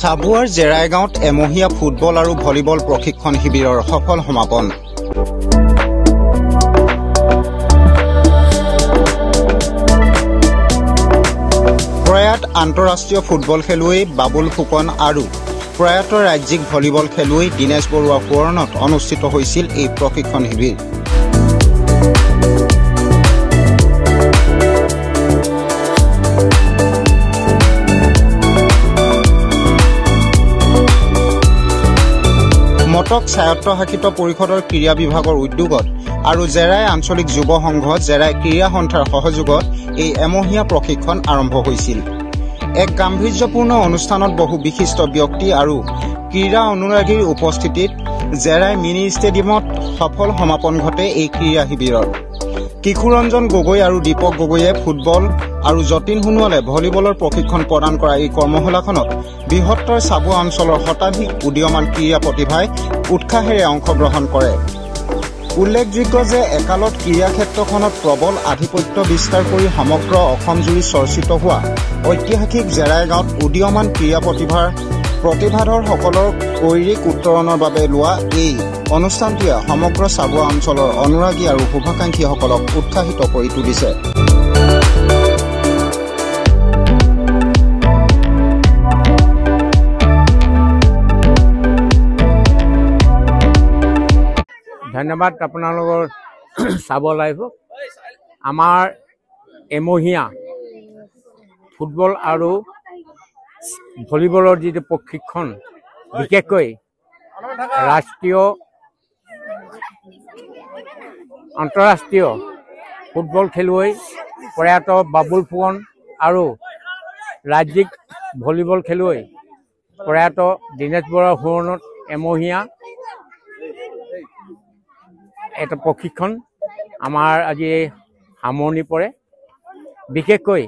চাবুৱাৰ জেৰাই গাঁৱত এমহীয়া ফুটবল আৰু ভলীবল প্ৰশিক্ষণ শিবিৰৰ সফল সমাপন। প্ৰয়াত আন্তঃৰাষ্ট্ৰীয় ফুটবল খেলুৱৈ বাবুল ফুকন আৰু প্ৰয়াত ৰাজ্যিক ভলীবল খেলুৱৈ দীনেশ বৰুৱা সোঁৱৰণত অনুষ্ঠিত হৈছিল এই প্ৰশিক্ষণ শিবিৰ। মটক স্বায়ত্তশাসিত পৰিষদৰ ক্ৰীড়া বিভাগৰ উদ্যোগত আৰু জেৰাই আঞ্চলিক যুৱ সংঘ জেৰাই ক্ৰীড়া সন্থাৰ সহযোগত এই এমহীয়া প্ৰশিক্ষণ আৰম্ভ হৈছিল। এক গাম্ভীৰ্যপূৰ্ণ অনুষ্ঠানত বহু বিশিষ্ট ব্যক্তি আৰু ক্ৰীড়া অনুৰাগীৰ উপস্থিতিত জেৰাই মিনি ষ্টেডিয়ামত সফল সমাপন ঘটে এই ক্ৰীড়া শিবিৰৰ। কিশোৰঞ্জন গগৈ আৰু দীপক গগৈয়ে ফুটবল আৰু যতীন সোণোৱালে ভলীবলৰ প্ৰশিক্ষণ প্ৰদান কৰা এই কৰ্মশালাখনত বৃহত্তৰ চাবুৱা অঞ্চলৰ শতাধিক উদীয়মান ক্ৰীড়া প্ৰতিভাই উৎসাহেৰে অংশগ্ৰহণ কৰে। উল্লেখযোগ্য যে একালত ক্ৰীড়া ক্ষেত্ৰখনত প্ৰবল আধিপত্য বিস্তাৰ কৰি সমগ্ৰ অসমজুৰি চৰ্চিত হোৱা ঐতিহাসিক জেৰাই গাঁৱত উদীয়মান ক্ৰীড়া প্ৰতিভাধৰসকলৰ শৈৰীক উত্তৰণৰ বাবে লোৱা এই অনুষ্ঠানটোৱে সমগ্ৰ চাবুৱা অঞ্চলৰ অনুৰাগী আৰু শুভাকাংক্ষীসকলক উৎসাহিত কৰি তুলিছে। ধন্যবাদ আপোনালোকৰ চাব লাইভ। আমাৰ এমহীয়া ফুটবল আৰু ভলীবলৰ যিটো প্ৰশিক্ষণ, বিশেষকৈ ৰাষ্ট্ৰীয় আন্তঃৰাষ্ট্ৰীয় ফুটবল খেলুৱৈ প্ৰয়াত বাবুল ফুকন আৰু ৰাজ্যিক ভলীবল খেলুৱৈ প্ৰয়াত দীনেশ বৰুৱাৰ সোঁৱৰণত এমহীয়া এটা প্ৰশিক্ষণ আমাৰ আজি সামৰণি পৰে। বিশেষকৈ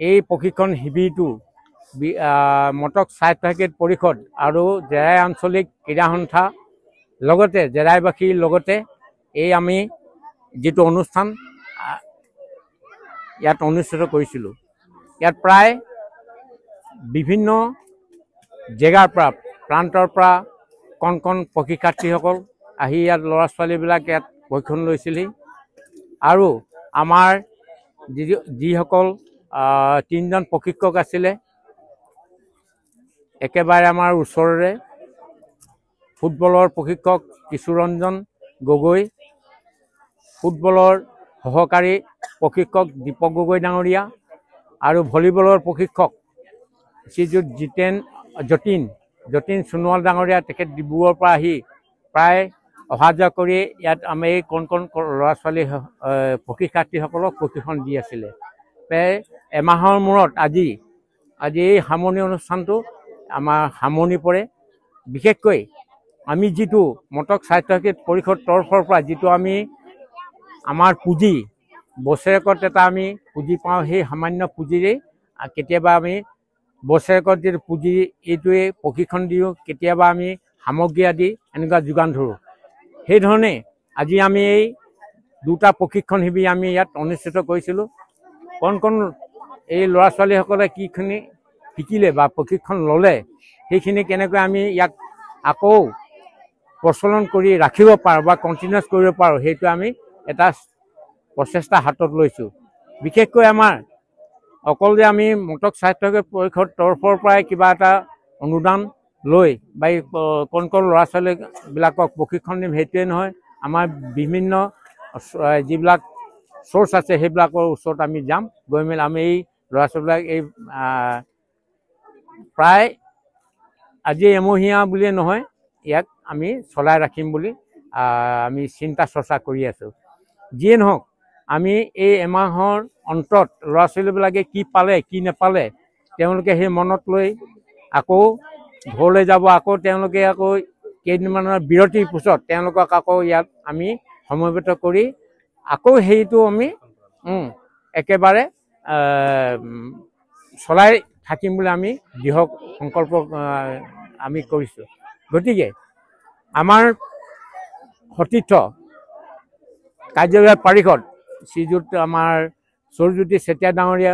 এই প্ৰশিক্ষণ শিবিৰটো মটক স্বায়ত্তশাসিত পৰিষদ আৰু জেৰাই আঞ্চলিক ক্ৰীড়া সন্থা লগতে জেৰাইবাসীৰ লগতে এই আমি যিটো অনুষ্ঠান ইয়াত অনুষ্ঠিত কৰিছিলোঁ। ইয়াত প্ৰায় বিভিন্ন জেগাৰ পৰা প্ৰান্তৰ পৰা কণ কণ প্ৰশিক্ষাৰ্থীসকল আহি ইয়াত ল'ৰা ছোৱালীবিলাক ইয়াত প্ৰশিক্ষণ লৈছিলহি আৰু আমাৰ যিসকল 3জন প্ৰশিক্ষক আছিলে, একেবাৰে আমাৰ ওচৰৰে ফুটবলৰ প্ৰশিক্ষক কিশোৰঞ্জন গগৈ, ফুটবলৰ সহকাৰী প্ৰশিক্ষক দীপক গগৈ ডাঙৰীয়া আৰু ভলীবলৰ প্ৰশিক্ষক শ্ৰীযুত যতীন সোণোৱাল ডাঙৰীয়া, তেখেত ডিব্ৰুগড়ৰ পৰা আহি প্ৰায় অহা যোৱা কৰি ইয়াত আমি এই কণ কণ ল'ৰা ছোৱালী প্ৰশিক্ষাৰ্থীসকলক প্ৰশিক্ষণ দি আছিলে। প্ৰায় এমাহৰ মূৰত আজি এই সামৰণি অনুষ্ঠানটো আমাৰ সামৰণি পৰে। বিশেষকৈ আমি যিটো মটক স্বায়ত্তশাসিত পৰিষদ তৰফৰ পৰা যিটো আমি আমাৰ পুঁজি বছৰেকত এটা আমি পুঁজি পাওঁ, সেই সামান্য পুঁজিৰেই কেতিয়াবা আমি বছৰেকত যিটো পুঁজি এইটোৱে প্ৰশিক্ষণ দিওঁ, কেতিয়াবা আমি সামগ্ৰী আদি এনেকুৱা যোগান ধৰোঁ। সেইধৰণে আজি আমি এই দুটা প্ৰশিক্ষণ শিবিৰ আমি ইয়াত অনুষ্ঠিত কৰিছিলোঁ। কণ কণ এই ল'ৰা ছোৱালীসকলে কিখিনি শিকিলে বা প্ৰশিক্ষণ ল'লে, সেইখিনি কেনেকৈ আমি ইয়াক আকৌ প্ৰচলন কৰি ৰাখিব পাৰোঁ বা কণ্টিনিউৱাছ কৰিব পাৰোঁ, সেইটো আমি এটা প্ৰচেষ্টা হাতত লৈছোঁ। বিশেষকৈ আমাৰ অকল যে আমি মটক স্বায়ত্তশাসিত পৰিষদ তৰফৰ পৰাই কিবা এটা অনুদান লৈ বা এই কণ কণ ল'ৰা ছোৱালীবিলাকক প্ৰশিক্ষণ দিম সেইটোৱে নহয়, আমাৰ বিভিন্ন যিবিলাক চ'ৰ্চ আছে সেইবিলাকৰ ওচৰত আমি যাম, গৈ মেলি আমি এই ল'ৰা ছোৱালীবিলাক এই প্ৰায় আজি এমহীয়া বুলিয়ে নহয়, ইয়াক আমি চলাই ৰাখিম বুলি আমি চিন্তা চৰ্চা কৰি আছোঁ। যিয়ে নহওক, আমি এই এমাহৰ অন্তত ল'ৰা ছোৱালীবিলাকে কি পালে কি নাপালে তেওঁলোকে সেই মনত লৈ আকৌ ঘৰলৈ যাব। আকৌ তেওঁলোকে আকৌ কেইদিনমানৰ বিৰতিৰ পিছত তেওঁলোকক আকৌ ইয়াত আমি সমবেত কৰি আকৌ সেইটো আমি একেবাৰে চলাই থাকিম বুলি আমি দৃঢ় সংকল্প আমি কৰিছোঁ। গতিকে আমাৰ সতীৰ্থ কাৰ্যবাহী পাৰিষদ শ্ৰীযুত আমাৰ সৌৰজ্যোতি চেতিয়া ডাঙৰীয়া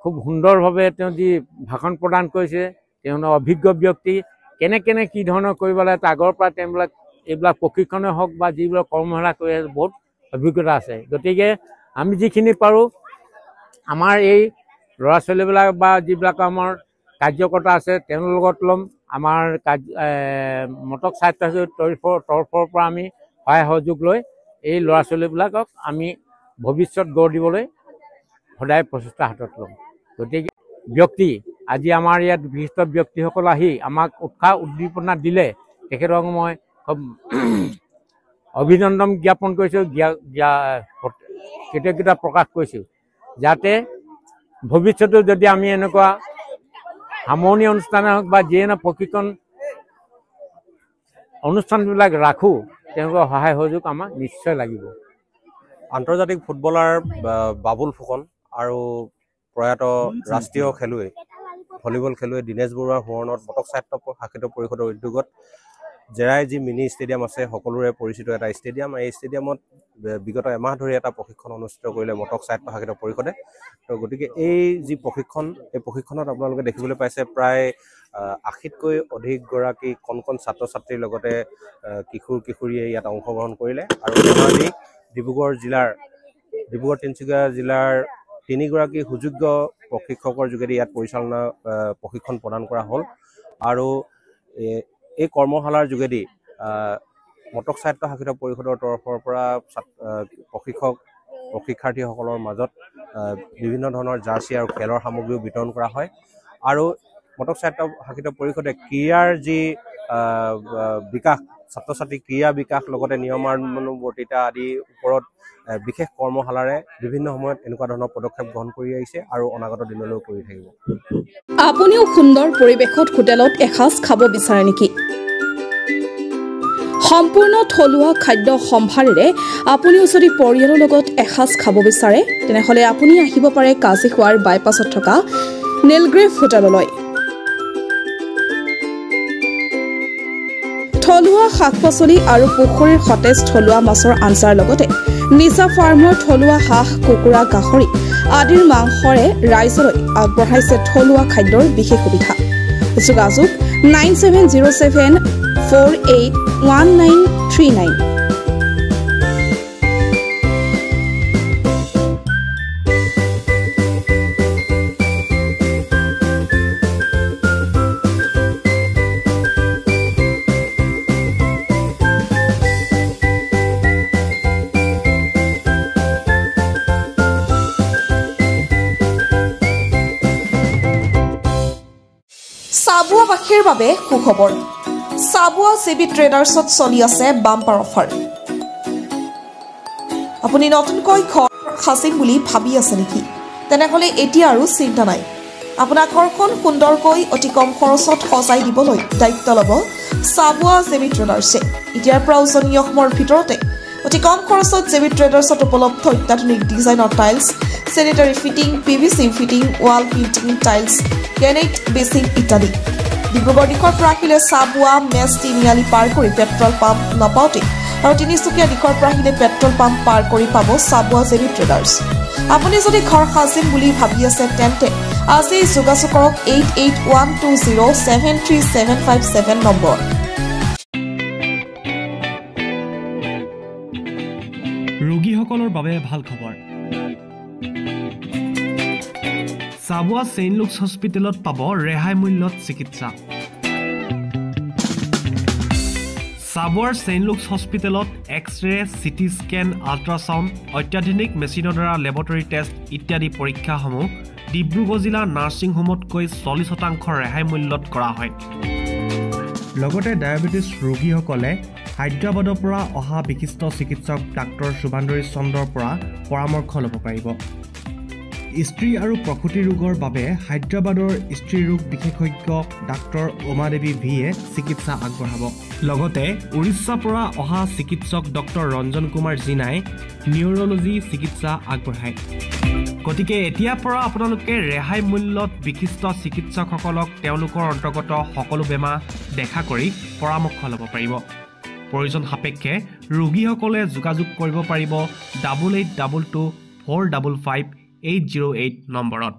খুব সুন্দৰভাৱে তেওঁ যি ভাষণ প্ৰদান কৰিছে, তেওঁলোক অভিজ্ঞ ব্যক্তি কেনে কি ধৰণৰ কৰিব লাগে আগৰ পৰা তেওঁবিলাক এইবিলাক প্ৰশিক্ষণে হওক বা যিবিলাক কৰ্মশালা কৰি আছে বহুত অভিজ্ঞতা আছে। গতিকে আমি যিখিনি পাৰোঁ আমাৰ এই ল'ৰা ছোৱালীবিলাক বা যিবিলাক আমাৰ কাৰ্যকৰ্তা আছে তেওঁলোকৰ লগত ল'ম। আমাৰ মটক স্বাস্থ্য তৰফৰ পৰা আমি সহায় সহযোগ লৈ এই ল'ৰা ছোৱালীবিলাকক আমি ভৱিষ্যত গঢ় দিবলৈ সদায় প্ৰচেষ্টা হাতত ল'ম। গতিকে ব্যক্তি আজি আমাৰ ইয়াত বিশিষ্ট ব্যক্তিসকল আহি আমাক উৎসাহ উদ্দীপনা দিলে তেখেতক মই অভিনন্দন জ্ঞাপন কৰিছোঁ, কৃতজ্ঞতা প্ৰকাশ কৰিছোঁ, যাতে ভৱিষ্যতে যদি আমি এনেকুৱা সামৰণি অনুষ্ঠানে হওক বা যিয়ে ন প্ৰশিক্ষণ অনুষ্ঠানবিলাক ৰাখোঁ তেওঁলোকৰ সহায় সহযোগ আমাক নিশ্চয় লাগিব। আন্তৰ্জাতিক ফুটবলাৰ বাবুল ফুকন আৰু প্ৰয়াত ৰাষ্ট্ৰীয় খেলুৱৈ ভলীবল খেলুৱৈ দীনেশ বৰুৱাৰ সোঁৱৰণত মটক স্বায়ত্ত শাসিত পৰিষদৰ উদ্যোগত জেৰাই যি মিনি ষ্টেডিয়াম আছে সকলোৰে পৰিচিত এটা ষ্টেডিয়াম। এই ষ্টেডিয়ামত বিগত এমাহ ধৰি এটা প্ৰশিক্ষণ অনুষ্ঠিত কৰিলে মটক স্বায়ত্ত শাসিত পৰিষদে। তো গতিকে এই যি প্ৰশিক্ষণ এই প্ৰশিক্ষণত আপোনালোকে দেখিবলৈ পাইছে প্ৰায় ৮০তকৈ অধিকগৰাকী কণ ছাত্ৰ ছাত্ৰীৰ লগতে কিশোৰীয়ে ইয়াত অংশগ্ৰহণ কৰিলে। আৰু ধেমাজি ডিব্ৰুগড় তিনিচুকীয়া জিলাৰ ৩গৰাকী সুযোগ্য প্ৰশিক্ষকৰ যোগেদি ইয়াত প্ৰশিক্ষণ প্ৰদান কৰা হ'ল। আৰু এই কৰ্মশালাৰ যোগেদি মটক স্বায়ত্ত শাসিত পৰিষদৰ তৰফৰ পৰা প্ৰশিক্ষাৰ্থীসকলৰ মাজত বিভিন্ন ধৰণৰ জাৰ্চি আৰু খেলৰ সামগ্ৰীও বিতৰণ কৰা হয়। আৰু মটক স্বায়ত্ত শাসিত পৰিষদে ক্ৰীড়াৰ যি বিকাশ ছাত্ৰ ছাত্ৰী ক্ৰীড়া বিকাশ লগতে নিয়মানুৱৰ্তিতা আদিৰ ওপৰত বিশেষ কৰ্মশালাৰে বিভিন্ন সময়ত এনেকুৱা ধৰণৰ পদক্ষেপ গ্ৰহণ কৰি আহিছে আৰু অনাগত দিনলৈও কৰি থাকিব। আপুনিও সুন্দৰ পৰিৱেশত হোটেলত এসাঁজ খাব বিচাৰে নেকি? সম্পূৰ্ণ থলুৱা খাদ্য সম্ভাৰেৰে আপুনিও যদি পৰিয়ালৰ লগত এসাঁজ খাব বিচাৰে তেনেহ'লে আপুনি আহিব পাৰে কাজিখোৱাৰ বাইপাছত থকা নীলগ্ৰেভ হোটেললৈ। থলুৱা শাক পাচলি আৰু পুখুৰীৰ সতেজ থলুৱা মাছৰ আঞ্জাৰ লগতে নিজা ফাৰ্মৰ থলুৱা হাঁহ কুকুৰা গাহৰি আদিৰ মাংসৰে ৰাইজলৈ আগবঢ়াইছে থলুৱা খাদ্যৰ বিশেষ সুবিধা। যোগাযোগ 9707481939। চাবুৱাবাসীৰ বাবে সুখবৰ। চাবুৱা চিবি ট্ৰেডাৰ্ছত চলি আছে বাম্পাৰ অফাৰ। আপুনি নতুনকৈ ঘৰ সাজিম বুলি ভাবি আছে নেকি? তেনেহ'লে এতিয়া আৰু চিন্তা নাই। আপোনাৰ ঘৰখন সুন্দৰকৈ অতি কম খৰচত সজাই দিবলৈ দায়িত্ব ল'ব চাবুৱা চিবি ট্ৰেডাৰ্ছে। এতিয়াৰ পৰা উজনি অসমৰ ভিতৰতে অতি কম খৰচত চিবি ট্ৰেডাৰ্ছত উপলব্ধ অত্যাধুনিক ডিজাইনৰ tiles, sanitary fitting, PVC fitting, wall painting, tiles, granite বেচিং ইত্যাদি। ডিব্ৰুগড় দিশৰ পৰা আহিলে চাবুৱা মেছ তিনিআলি পাৰ কৰি পেট্ৰল পাম্প নাপাওঁতে আৰু তিনিচুকীয়া দিশৰ পৰা আহিলে পেট্ৰল পাম্প পাৰ কৰি পাব চাবুৱা জেবি ট্ৰেডাৰ্ছ। আপুনি যদি ঘৰ সাজিম বুলি ভাবি আছে তেন্তে আজি যোগাযোগ কৰক 8812073757 নম্বৰ। ৰোগীসকলৰ বাবে ভাল খবৰ। চাবুৱা ছেইণ্ট লুকছ হস্পিটেলত পাব ৰেহাই মূল্যত চিকিৎসা। চাবুৱাৰ ছেইণ্ট লুকছ হস্পিটেলত এক্স-ৰে, চিটি স্কেন, আল্ট্ৰাছাউণ্ড, অত্যাধুনিক মেচিনৰ দ্বাৰা লেবৰেটৰী টেষ্ট ইত্যাদি পৰীক্ষাসমূহ ডিব্ৰুগড় জিলা নাৰ্ছিং হোমতকৈ 40% ৰেহাই মূল্যত কৰা হয়। লগতে ডায়েবেটিছ ৰোগীসকলে হায়দৰাবাদৰ পৰা অহা বিশিষ্ট চিকিৎসক ডাক্তৰ শুভান্দৰী চন্দ্ৰৰ পৰা পৰামৰ্শ ল'ব পাৰিব। স্ত্ৰী আৰু প্ৰসূতি ৰোগৰ বাবে হায়দৰাবাদৰ স্ত্ৰী ৰোগ বিশেষজ্ঞ ডাক্তৰ উমাদেৱী ভিয়ে চিকিৎসা আগবঢ়াব। লগতে উৰিষ্যাৰ পৰা অহা চিকিৎসক ডক্টৰ ৰঞ্জন কুমাৰ জিনাই নিউৰলজি চিকিৎসা আগবঢ়ায়। গতিকে এতিয়াৰ পৰা আপোনালোকে ৰেহাই মূল্যত বিশিষ্ট চিকিৎসকসকলক তেওঁলোকৰ অন্তৰ্গত সকলো বেমাৰ দেখা কৰি পৰামৰ্শ ল'ব পাৰিব। প্ৰয়োজন সাপেক্ষে ৰোগীসকলে যোগাযোগ কৰিব পাৰিব 8822455808 নম্বৰত।